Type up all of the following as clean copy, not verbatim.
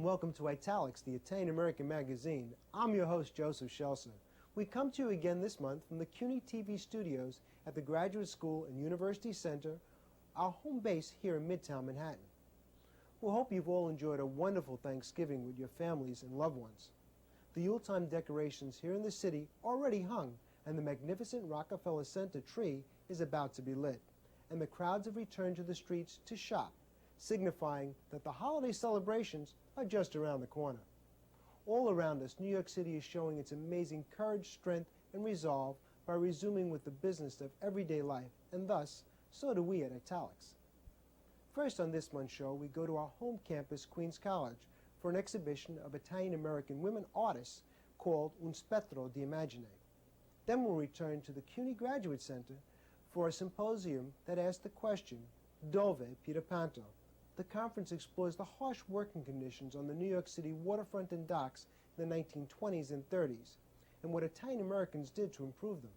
and welcome to Italics, the Italian-American magazine. I'm your host, Joseph Shelson. We come to you again this month from the CUNY TV studios at the Graduate School and University Center, our home base here in Midtown Manhattan. We hope you've all enjoyed a wonderful Thanksgiving with your families and loved ones. The Yuletime decorations here in the city already hung, and the magnificent Rockefeller Center tree is about to be lit, and the crowds have returned to the streets to shop, signifying that the holiday celebrations are just around the corner. All around us, New York City is showing its amazing courage, strength, and resolve by resuming with the business of everyday life, and thus, so do we at Italics. First on this month's show, we go to our home campus, Queens College, for an exhibition of Italian-American women artists called Un Spettro di Immagine. Then we'll return to the CUNY Graduate Center for a symposium that asks the question, Dove Peter Panto? The conference explores the harsh working conditions on the New York City waterfront and docks in the 1920s and 30s, and what Italian Americans did to improve them.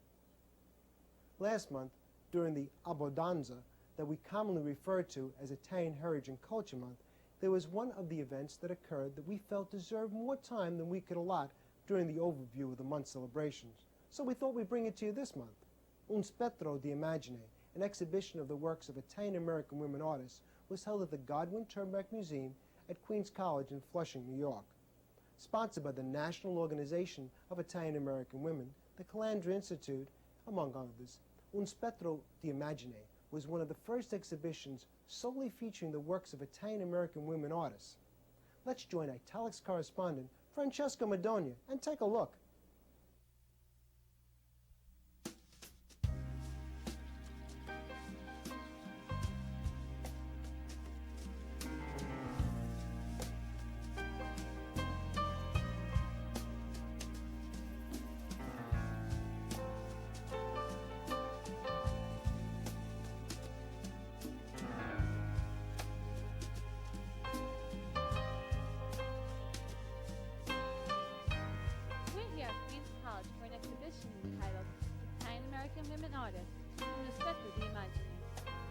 Last month, during the Abbondanza, that we commonly refer to as Italian Heritage and Culture Month, there was one of the events that occurred that we felt deserved more time than we could allot during the overview of the month's celebrations. So we thought we'd bring it to you this month. Un Spettro di Immagine, an exhibition of the works of Italian-American women artists, was held at the Godwin-Turnbuck Museum at Queens College in Flushing, New York. Sponsored by the National Organization of Italian-American Women, the Calandra Institute, among others, Un Spettro di Immagine was one of the first exhibitions solely featuring the works of Italian-American women artists. Let's join Italics correspondent Francesco Madonia and take a look. Entitled Italian-American Women Artists, Un Spettro di Immagine.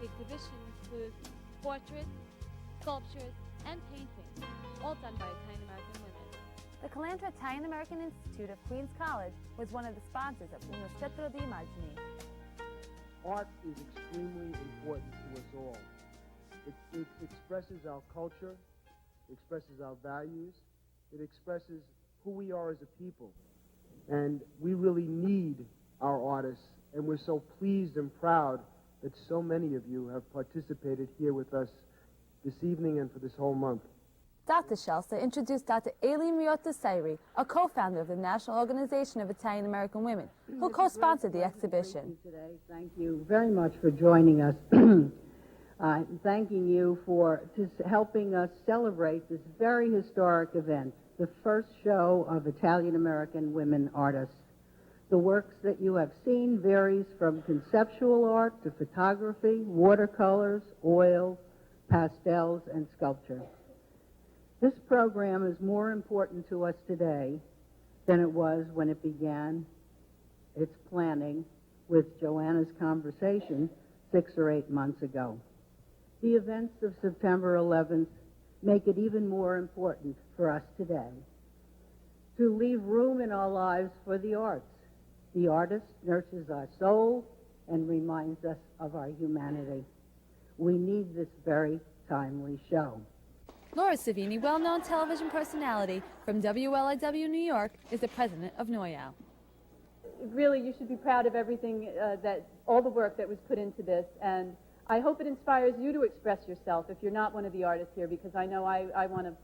The exhibition includes portraits, sculptures, and paintings, all done by Italian-American women. The Calandra Italian-American Institute of Queens College was one of the sponsors of Un Spettro di Immagine. Art is extremely important to us all. It expresses our culture, it expresses our values, it expresses who we are as a people. And we really need our artists, and we're so pleased and proud that so many of you have participated here with us this evening and for this whole month. Dr. Shelsa introduced Dr. Aileen Riotta Sairi, a co-founder of the National Organization of Italian-American Women, who co-sponsored the exhibition. Thank you very much for joining us. Thanking you for helping us celebrate this very historic event, the first show of Italian-American women artists. The works that you have seen varies from conceptual art to photography, watercolors, oils, pastels, and sculpture. This program is more important to us today than it was when it began its planning with Joanna's conversation 6 or 8 months ago. The events of September 11th make it even more important for us today to leave room in our lives for the arts. The artist nurtures our soul and reminds us of our humanity. We need this very timely show. Laura Savini, well-known television personality from WLIW New York, is the president of NOYAL. Really, you should be proud of everything, all the work that was put into this, and I hope it inspires you to express yourself if you're not one of the artists here, because I know I want to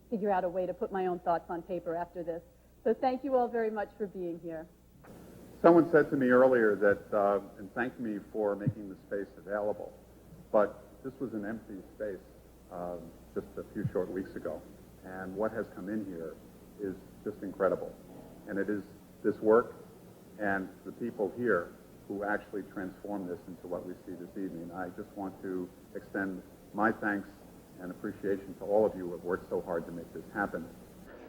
figure out a way to put my own thoughts on paper after this. So thank you all very much for being here. Someone said to me earlier that, and thanked me for making the space available, but this was an empty space just a few short weeks ago, and what has come in here is just incredible. And it is this work and the people here who actually transform this into what we see this evening. I just want to extend my thanks and appreciation to all of you who have worked so hard to make this happen.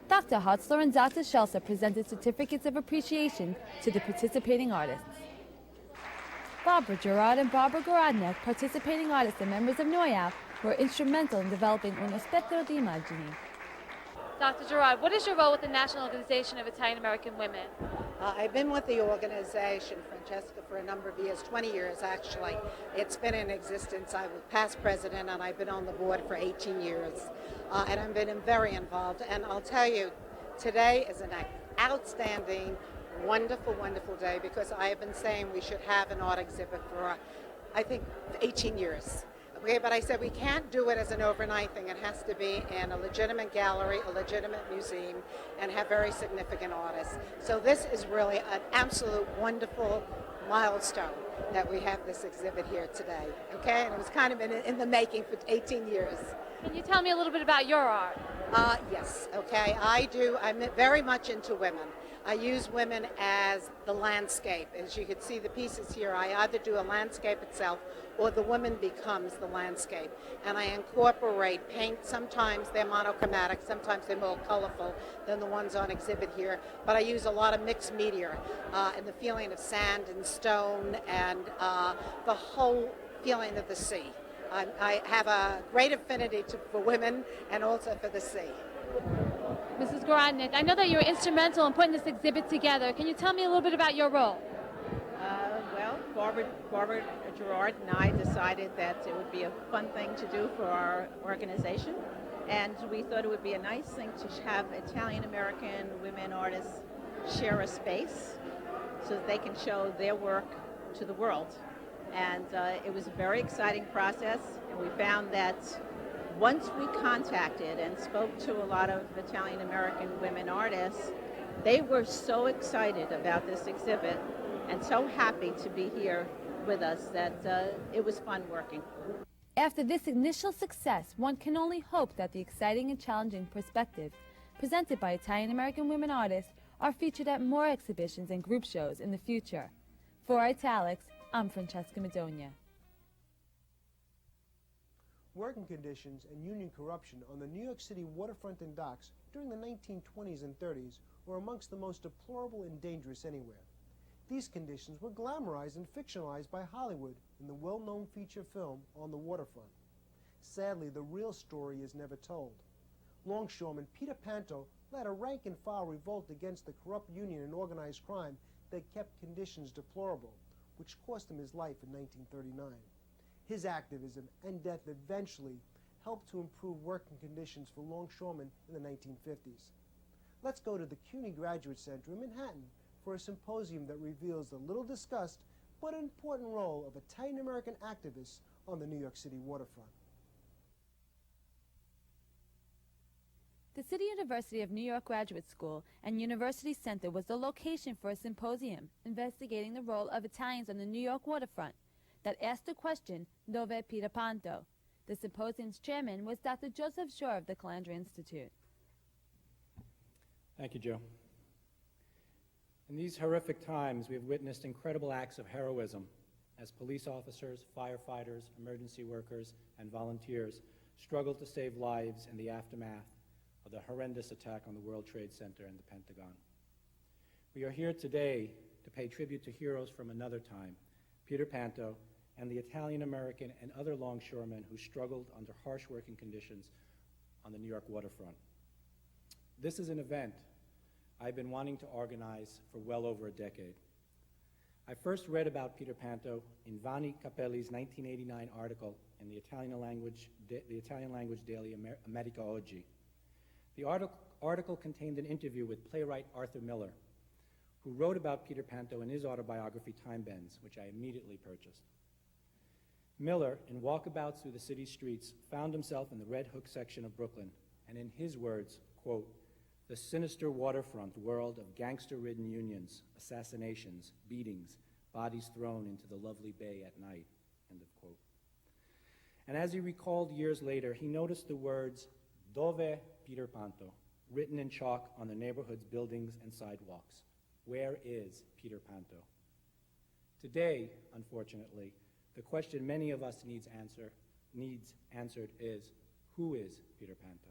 Dr. Hotzler and Dr. Shelsa presented certificates of appreciation to the participating artists. Barbara Gerard and Barbara Gorodnik, participating artists and members of NOYAL, were instrumental in developing uno spettro di immagini. Dr. Gerard, what is your role with the National Organization of Italian American Women? I've been with the organization, Francesca, for a number of years, 20 years actually. It's been in existence. I was past president and I've been on the board for 18 years. And I've been very involved. And I'll tell you, today is an outstanding, wonderful, wonderful day because I have been saying we should have an art exhibit for, I think, 18 years. Okay, but I said we can't do it as an overnight thing. It has to be in a legitimate gallery, a legitimate museum, and have very significant artists. So this is really an absolute wonderful milestone that we have this exhibit here today. Okay, and it was kind of in the making for 18 years. Can you tell me a little bit about your art? Yes, okay, I'm very much into women. I use women as the landscape. As you can see the pieces here, I either do a landscape itself or the woman becomes the landscape. And I incorporate paint. Sometimes they're monochromatic, sometimes they're more colorful than the ones on exhibit here. But I use a lot of mixed media and the feeling of sand and stone and the whole feeling of the sea. I have a great affinity for women and also for the sea. Mrs. Gorodnik, I know that you were instrumental in putting this exhibit together. Can you tell me a little bit about your role? Well, Barbara Gerard and I decided that it would be a fun thing to do for our organization, and we thought it would be a nice thing to have Italian-American women artists share a space so that they can show their work to the world. And it was a very exciting process, and we found that once we contacted and spoke to a lot of Italian-American women artists, they were so excited about this exhibit and so happy to be here with us that it was fun working. After this initial success, one can only hope that the exciting and challenging perspectives presented by Italian-American women artists are featured at more exhibitions and group shows in the future. For Italics, I'm Francesca Madonia. Working conditions and union corruption on the New York City waterfront and docks during the 1920s and 30s were amongst the most deplorable and dangerous anywhere. These conditions were glamorized and fictionalized by Hollywood in the well-known feature film On the Waterfront. Sadly, the real story is never told. Longshoreman Peter Panto led a rank-and-file revolt against the corrupt union and organized crime that kept conditions deplorable, which cost him his life in 1939. His activism and death eventually helped to improve working conditions for longshoremen in the 1950s. Let's go to the CUNY Graduate Center in Manhattan for a symposium that reveals the little discussed but important role of Italian-American activists on the New York City waterfront. The City University of New York Graduate School and University Center was the location for a symposium investigating the role of Italians on the New York waterfront that asked the question, Dove Peter Panto? The symposium's chairman was Dr. Joseph Shore of the Calandra Institute. Thank you, Joe. In these horrific times, we have witnessed incredible acts of heroism as police officers, firefighters, emergency workers, and volunteers struggle to save lives in the aftermath of the horrendous attack on the World Trade Center and the Pentagon. We are here today to pay tribute to heroes from another time, Peter Panto and the Italian-American and other longshoremen who struggled under harsh working conditions on the New York waterfront. This is an event I've been wanting to organize for well over a decade. I first read about Peter Panto in Vanni Capelli's 1989 article in the Italian language daily America Oggi. The article contained an interview with playwright Arthur Miller, who wrote about Peter Panto in his autobiography Time Bends, which I immediately purchased. Miller, in walkabouts through the city streets, found himself in the Red Hook section of Brooklyn, and in his words, quote, the sinister waterfront world of gangster-ridden unions, assassinations, beatings, bodies thrown into the lovely bay at night, end of quote. And as he recalled years later, he noticed the words, Dove Peter Panto, written in chalk on the neighborhood's buildings and sidewalks. Where is Peter Panto? Today, unfortunately, the question many of us needs answered is, who is Peter Panto?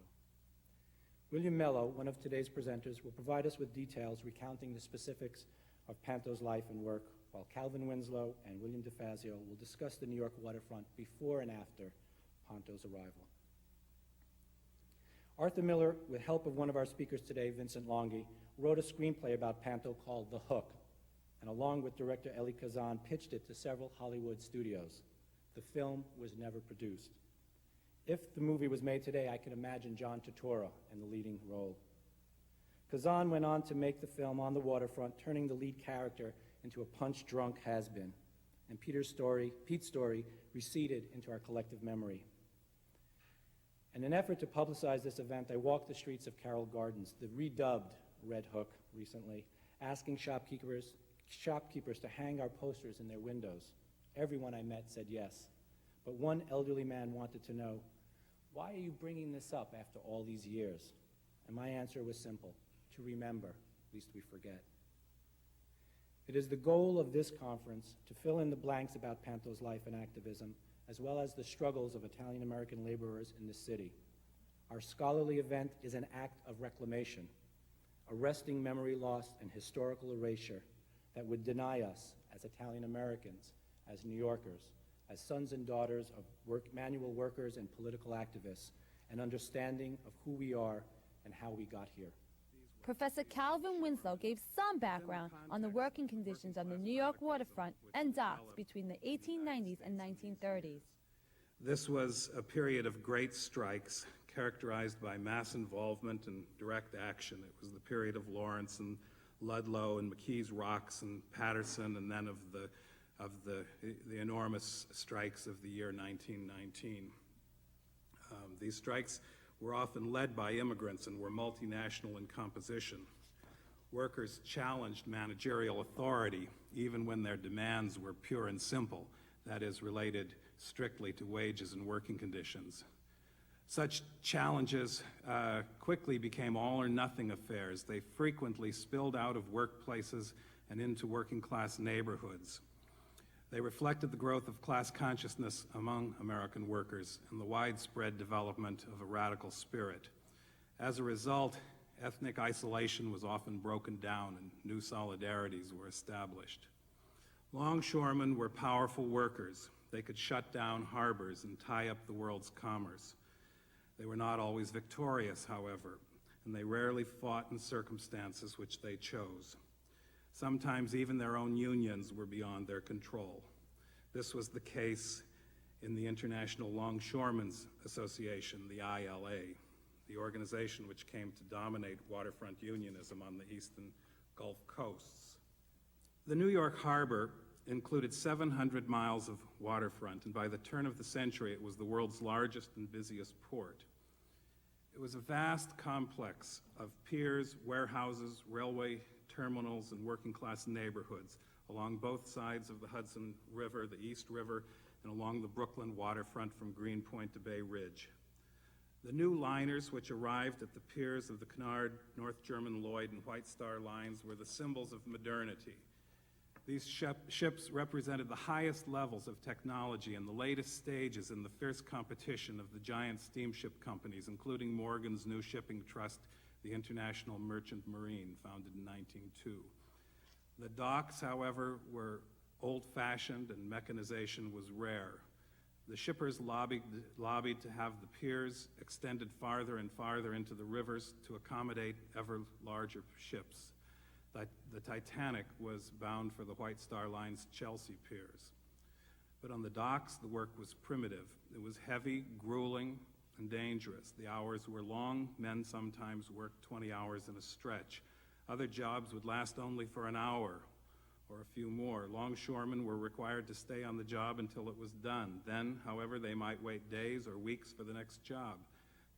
William Mello, one of today's presenters, will provide us with details recounting the specifics of Panto's life and work, while Calvin Winslow and William DeFazio will discuss the New York waterfront before and after Panto's arrival. Arthur Miller, with help of one of our speakers today, Vincent Longhi, wrote a screenplay about Panto called The Hook, and along with director Elie Kazan, pitched it to several Hollywood studios. The film was never produced. If the movie was made today, I could imagine John Turturro in the leading role. Kazan went on to make the film on the waterfront, turning the lead character into a punch-drunk has-been, and Pete's story receded into our collective memory. In an effort to publicize this event, I walked the streets of Carroll Gardens, the redubbed Red Hook, recently, asking shopkeepers to hang our posters in their windows. Everyone I met said yes, but one elderly man wanted to know, why are you bringing this up after all these years? And my answer was simple, to remember, lest we forget. It is the goal of this conference to fill in the blanks about Panto's life and activism, as well as the struggles of Italian-American laborers in the city. Our scholarly event is an act of reclamation, arresting memory loss and historical erasure that would deny us, as Italian-Americans, as New Yorkers, as sons and daughters of manual workers and political activists, an understanding of who we are and how we got here. Professor Calvin Winslow gave some background on the working conditions on the New York waterfront and docks between the 1890s and 1930s. This was a period of great strikes characterized by mass involvement and direct action. It was the period of Lawrence and Ludlow and McKee's Rocks and Patterson, and then of the enormous strikes of the year 1919. These strikes were often led by immigrants and were multinational in composition. Workers challenged managerial authority even when their demands were pure and simple, that is, related strictly to wages and working conditions. Such challenges quickly became all or nothing affairs. They frequently spilled out of workplaces and into working class neighborhoods. They reflected the growth of class consciousness among American workers and the widespread development of a radical spirit. As a result, ethnic isolation was often broken down and new solidarities were established. Longshoremen were powerful workers. They could shut down harbors and tie up the world's commerce. They were not always victorious, however, and they rarely fought in circumstances which they chose. Sometimes even their own unions were beyond their control. This was the case in the International Longshoremen's Association, the ILA, the organization which came to dominate waterfront unionism on the eastern Gulf coasts. The New York harbor included 700 miles of waterfront, and by the turn of the century, it was the world's largest and busiest port. It was a vast complex of piers, warehouses, railway terminals, and working-class neighborhoods along both sides of the Hudson River, the East River, and along the Brooklyn waterfront from Greenpoint to Bay Ridge. The new liners which arrived at the piers of the Cunard, North German Lloyd, and White Star lines were the symbols of modernity. These ships represented the highest levels of technology and the latest stages in the fierce competition of the giant steamship companies, including Morgan's new shipping trust, the International Merchant Marine, founded in 1902. The docks, however, were old-fashioned and mechanization was rare. The shippers lobbied to have the piers extended farther and farther into the rivers to accommodate ever larger ships. The Titanic was bound for the White Star Line's Chelsea piers. But on the docks, the work was primitive. It was heavy, grueling, and dangerous. The hours were long. Men sometimes worked 20 hours in a stretch. Other jobs would last only for an hour or a few more. Longshoremen were required to stay on the job until it was done. Then, however, they might wait days or weeks for the next job.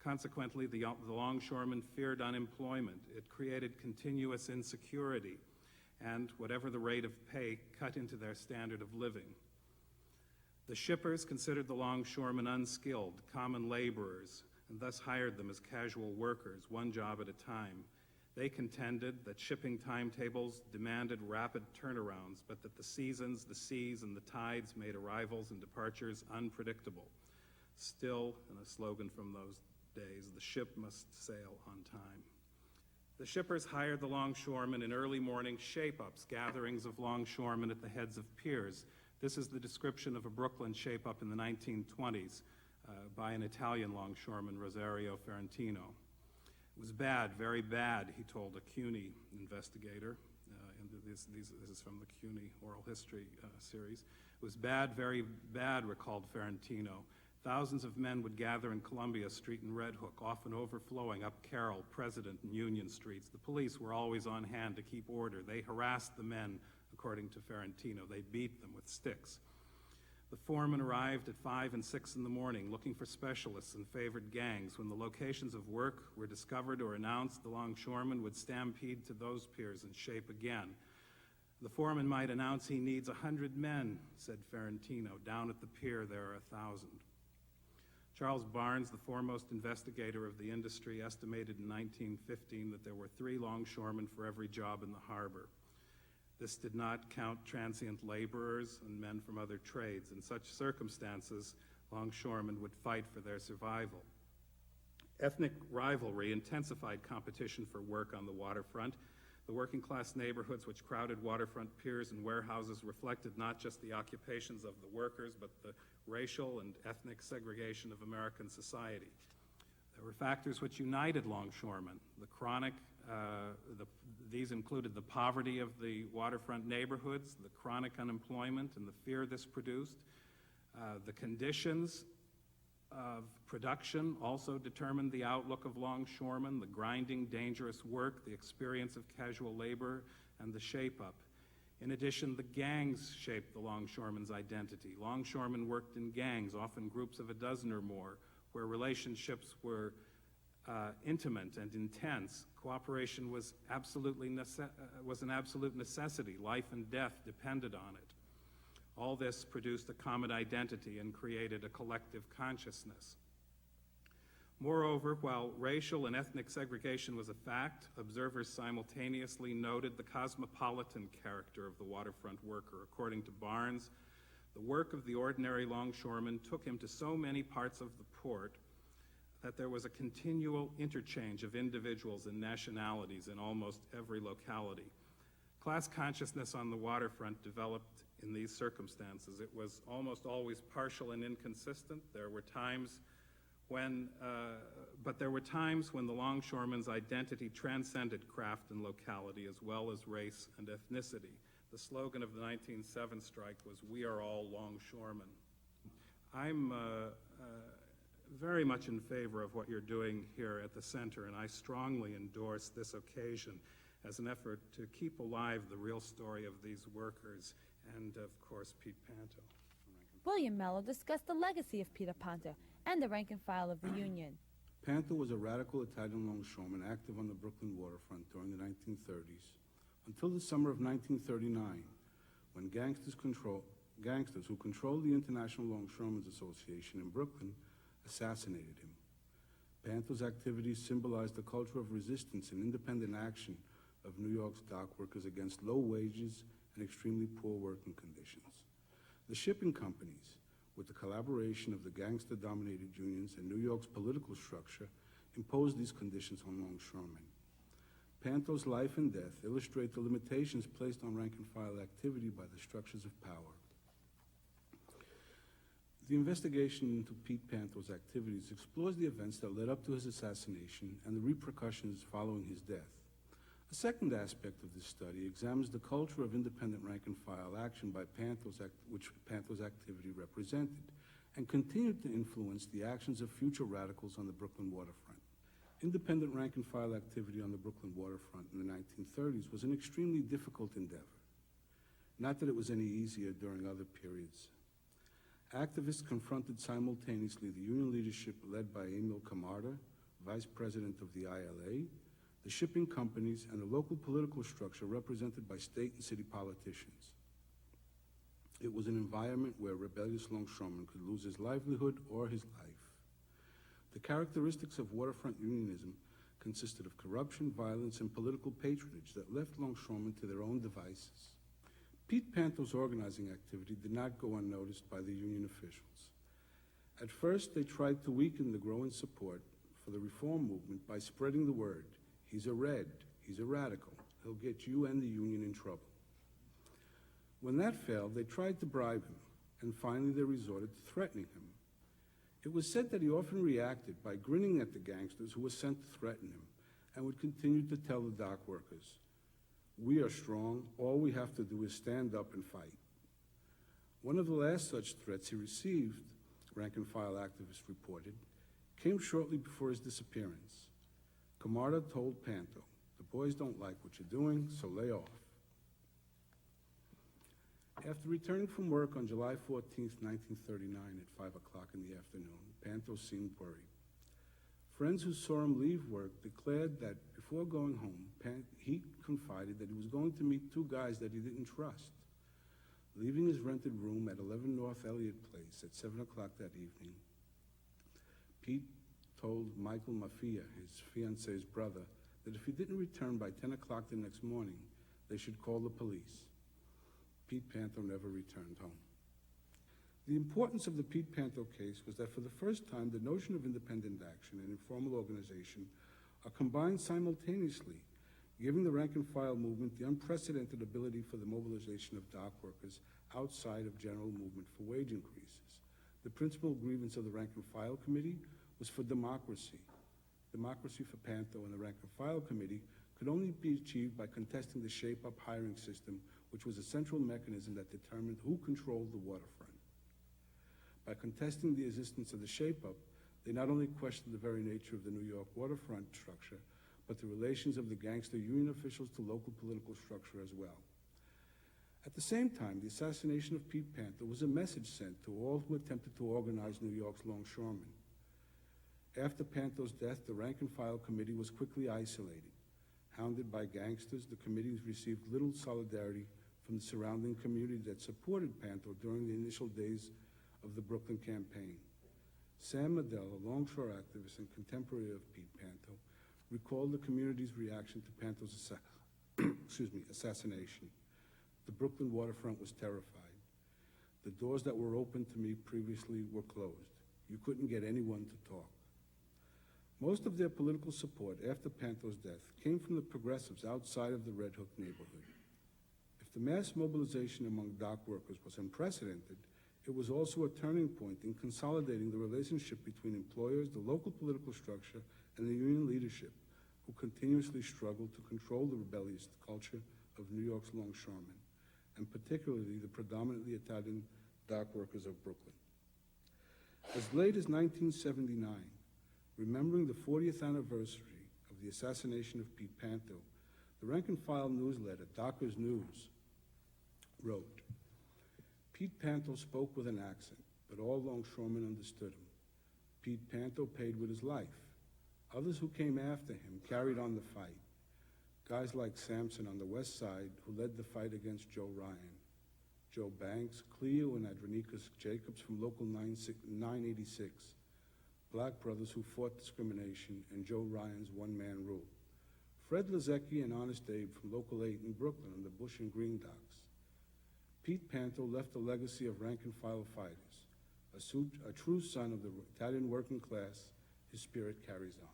Consequently, the longshoremen feared unemployment. It created continuous insecurity, and whatever the rate of pay, cut into their standard of living. The shippers considered the longshoremen unskilled, common laborers, and thus hired them as casual workers, one job at a time. They contended that shipping timetables demanded rapid turnarounds, but that the seasons, the seas, and the tides made arrivals and departures unpredictable. Still, and a slogan from those days, the ship must sail on time. The shippers hired the longshoremen in early morning shape-ups, gatherings of longshoremen at the heads of piers. This is the description of a Brooklyn shape-up in the 1920s. by an Italian longshoreman, Rosario Ferrantino. It was bad, very bad, he told a CUNY investigator. This is from the CUNY Oral History series. It was bad, very bad, recalled Ferrantino. Thousands of men would gather in Columbia Street and Red Hook, often overflowing up Carroll, President, and Union Streets. The police were always on hand to keep order. They harassed the men, according to Ferrantino. They beat them with sticks. The foreman arrived at 5 and 6 in the morning looking for specialists and favored gangs. When the locations of work were discovered or announced, the longshoremen would stampede to those piers and shape again. The foreman might announce he needs 100 men, said Ferrantino. Down at the pier there are 1,000. Charles Barnes, the foremost investigator of the industry, estimated in 1915 that there were 3 longshoremen for every job in the harbor. This did not count transient laborers and men from other trades. In such circumstances, longshoremen would fight for their survival. Ethnic rivalry intensified competition for work on the waterfront. The working class neighborhoods which crowded waterfront piers and warehouses reflected not just the occupations of the workers, but the racial and ethnic segregation of American society. There were factors which united longshoremen. These included the poverty of the waterfront neighborhoods, the chronic unemployment, and the fear this produced. The conditions of production also determined the outlook of longshoremen, the grinding, dangerous work, the experience of casual labor, and the shape-up. In addition, the gangs shaped the longshoremen's identity. Longshoremen worked in gangs, often groups of a dozen or more, where relationships were intimate and intense. Cooperation was an absolute necessity. Life and death depended on it. All this produced a common identity and created a collective consciousness. Moreover, while racial and ethnic segregation was a fact, observers simultaneously noted the cosmopolitan character of the waterfront worker. According to Barnes, the work of the ordinary longshoreman took him to so many parts of the port that there was a continual interchange of individuals and nationalities in almost every locality. Class consciousness on the waterfront developed in these circumstances. It was almost always partial and inconsistent. There were times when the longshoreman's identity transcended craft and locality as well as race and ethnicity. The slogan of the 1907 strike was, "We are all longshoremen." I'm very much in favor of what you're doing here at the center, and I strongly endorse this occasion as an effort to keep alive the real story of these workers and, of course, Pete Panto. William Mello discussed the legacy of Peter Panto and the rank and file of the Union. Panto was a radical Italian longshoreman active on the Brooklyn waterfront during the 1930s until the summer of 1939, when gangsters who controlled the International Longshoremen's Association in Brooklyn assassinated him. Panto's activities symbolized the culture of resistance and independent action of New York's dock workers against low wages and extremely poor working conditions. The shipping companies, with the collaboration of the gangster-dominated unions and New York's political structure, imposed these conditions on longshoremen. Panto's life and death illustrate the limitations placed on rank-and-file activity by the structures of power. The investigation into Pete Panto's activities explores the events that led up to his assassination and the repercussions following his death. A second aspect of this study examines the culture of independent rank-and-file action by which Panto's activity represented, and continued to influence the actions of future radicals on the Brooklyn waterfront. Independent rank-and-file activity on the Brooklyn waterfront in the 1930s was an extremely difficult endeavor. Not that it was any easier during other periods. Activists confronted simultaneously the union leadership led by Emil Calandra, vice president of the ILA, the shipping companies, and the local political structure represented by state and city politicians. It was an environment where a rebellious longshoreman could lose his livelihood or his life. The characteristics of waterfront unionism consisted of corruption, violence, and political patronage that left longshoremen to their own devices. Pete Panto's organizing activity did not go unnoticed by the union officials. At first, they tried to weaken the growing support for the reform movement by spreading the word, "He's a red, he's a radical, he'll get you and the union in trouble." When that failed, they tried to bribe him, and finally they resorted to threatening him. It was said that he often reacted by grinning at the gangsters who were sent to threaten him and would continue to tell the dock workers, "We are strong. All we have to do is stand up and fight." One of the last such threats he received, rank-and-file activists reported, came shortly before his disappearance. Calandra told Panto, "The boys don't like what you're doing, so lay off." After returning from work on July 14, 1939 at 5 o'clock in the afternoon, Panto seemed worried. Friends who saw him leave work declared that before going home, he confided that he was going to meet two guys that he didn't trust. Leaving his rented room at 11 North Elliott Place at 7 o'clock that evening, Pete told Michael Mafia, his fiance's brother, that if he didn't return by 10 o'clock the next morning, they should call the police. Pete Panto never returned home. The importance of the Pete Panto case was that for the first time, the notion of independent action and informal organization are combined simultaneously, giving the rank-and-file movement the unprecedented ability for the mobilization of dock workers outside of general movement for wage increases. The principal grievance of the rank-and-file committee was for democracy. Democracy for Panto and the rank-and-file committee could only be achieved by contesting the shape-up hiring system, which was a central mechanism that determined who controlled the waterfront. By contesting the existence of the shape-up, they not only questioned the very nature of the New York waterfront structure, but the relations of the gangster union officials to local political structure as well. At the same time, the assassination of Pete Panto was a message sent to all who attempted to organize New York's longshoremen. After Panto's death, the rank-and-file committee was quickly isolated. Hounded by gangsters, the committees received little solidarity from the surrounding community that supported Panto during the initial days of the Brooklyn campaign. Sam Medell, a longshore activist and contemporary of Pete Panto, recalled the community's reaction to Panto's assassination. The Brooklyn waterfront was terrified. The doors that were open to me previously were closed. You couldn't get anyone to talk. Most of their political support after Panto's death came from the progressives outside of the Red Hook neighborhood. If the mass mobilization among dock workers was unprecedented, it was also a turning point in consolidating the relationship between employers, the local political structure, and the union leadership, who continuously struggled to control the rebellious culture of New York's longshoremen, and particularly the predominantly Italian dock workers of Brooklyn. As late as 1979, remembering the 40th anniversary of the assassination of Pete Panto, the rank-and-file newsletter, Dockers News, wrote, "Pete Panto spoke with an accent, but all longshoremen understood him. Pete Panto paid with his life. Others who came after him carried on the fight. Guys like Sampson on the west side who led the fight against Joe Ryan, Joe Banks, Cleo and Adronicus Jacobs from Local 986, Black brothers who fought discrimination and Joe Ryan's one-man rule, Fred Lazecki and Honest Abe from Local 8 in Brooklyn on the Bush and Green docks. Pete Panto left a legacy of rank-and-file fighters, a true son of the Italian working class. His spirit carries on."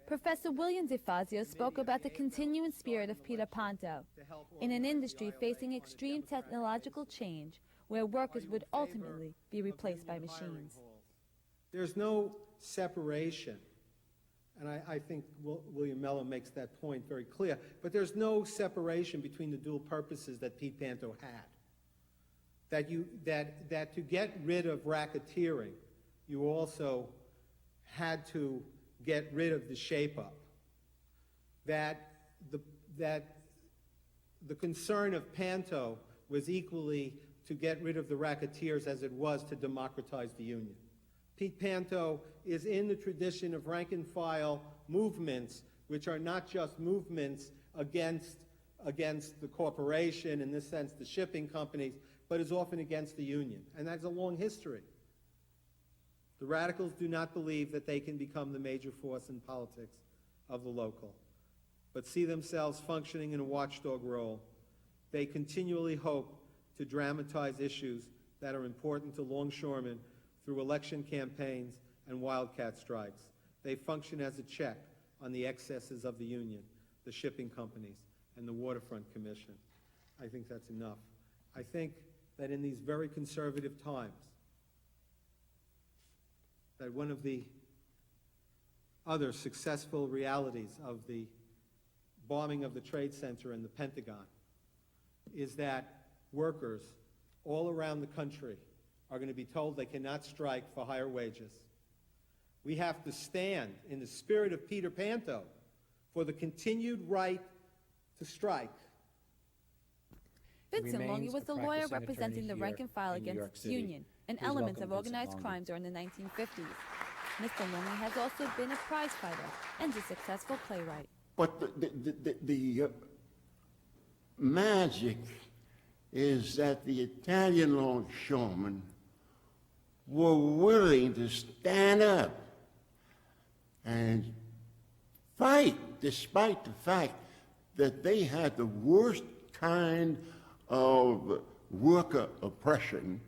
Professor William DeFazio spoke about the continuing spirit of Peter Panto in an industry facing extreme technological change where workers would ultimately be replaced by machines. There's no separation, and I think William Mello makes that point very clear, but there's no separation between the dual purposes that Pete Panto had. That to get rid of racketeering, you also had to get rid of the shape-up. That the concern of Panto was equally to get rid of the racketeers as it was to democratize the union. Pete Panto is in the tradition of rank-and-file movements, which are not just movements against the corporation, in this sense the shipping companies, but is often against the union, and that's a long history. The radicals do not believe that they can become the major force in politics of the local, but see themselves functioning in a watchdog role. They continually hope to dramatize issues that are important to longshoremen through election campaigns and wildcat strikes. They function as a check on the excesses of the union, the shipping companies, and the Waterfront Commission. I think that's enough. I think that in these very conservative times, that one of the other successful realities of the bombing of the Trade Center and the Pentagon is that workers all around the country are going to be told they cannot strike for higher wages. We have to stand in the spirit of Peter Panto for the continued right to strike. Vincent Longi was the lawyer practicing representing attorney the rank and file here in New York against City. union and Please elements of welcome Vincent organized Longi. crime during the 1950s. Mr. Longi has also been a prize fighter and a successful playwright. But the magic is that the Italian longshoremen were willing to stand up and fight, despite the fact that they had the worst kind of worker oppression,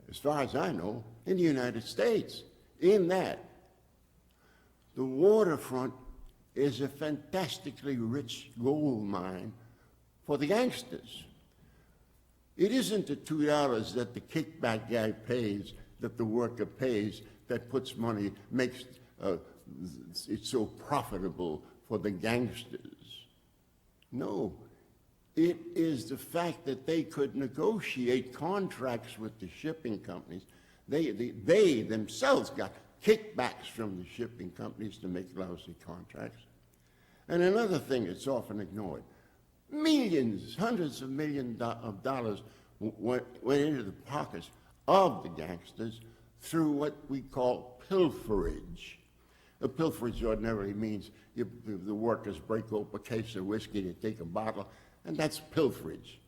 as far as I know, in the United States. In that, the waterfront is a fantastically rich gold mine for the gangsters. It isn't the $2 that the kickback guy pays, that the worker pays, that puts money, makes it so profitable for the gangsters. No, it is the fact that they could negotiate contracts with the shipping companies. They themselves got kickbacks from the shipping companies to make lousy contracts. And another thing that's often ignored, millions, hundreds of millions of dollars went into the pockets of the gangsters through what we call pilferage. A pilferage ordinarily means the workers break open a case of whiskey, they take a bottle, and that's pilferage.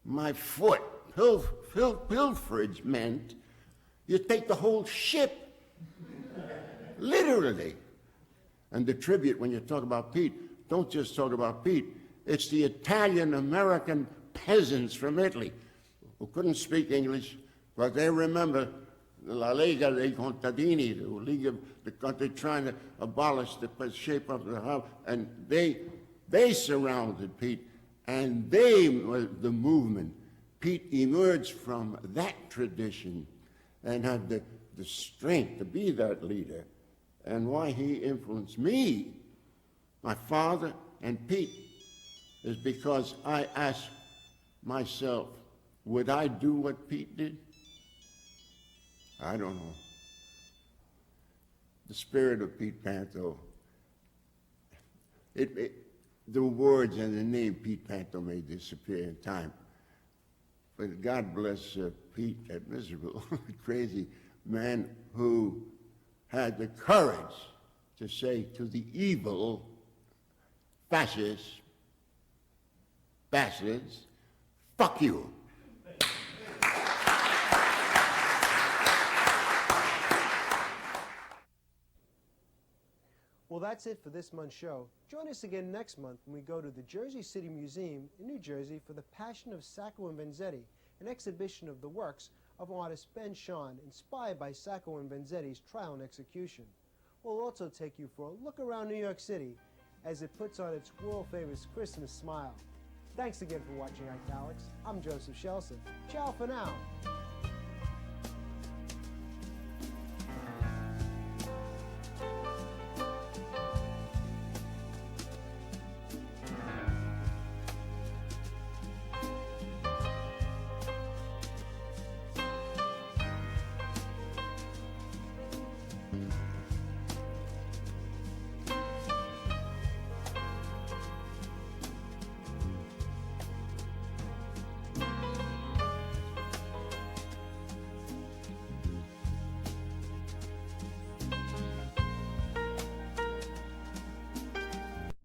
My foot, pilferage meant you take the whole ship, literally. And the tribute, when you talk about Pete, don't just talk about Pete. It's the Italian-American peasants from Italy who couldn't speak English, but they remember La Lega dei Contadini, the League of the country trying to abolish the shape of the house, and they surrounded Pete, and they were the movement. Pete emerged from that tradition and had the strength to be that leader. And why he influenced me, my father, and Pete, is because I asked myself, would I do what Pete did? I don't know. The spirit of Pete Panto, the words and the name Pete Panto may disappear in time. But God bless Pete, that miserable, crazy man who had the courage to say to the evil fascists, bastards, fuck you. Well, that's it for this month's show. Join us again next month when we go to the Jersey City Museum in New Jersey for The Passion of Sacco and Vanzetti, an exhibition of the works of artist Ben Shahn, inspired by Sacco and Vanzetti's trial and execution. We'll also take you for a look around New York City as it puts on its world-famous Christmas smile. Thanks again for watching Italics. I'm Joseph Shelson. Ciao for now.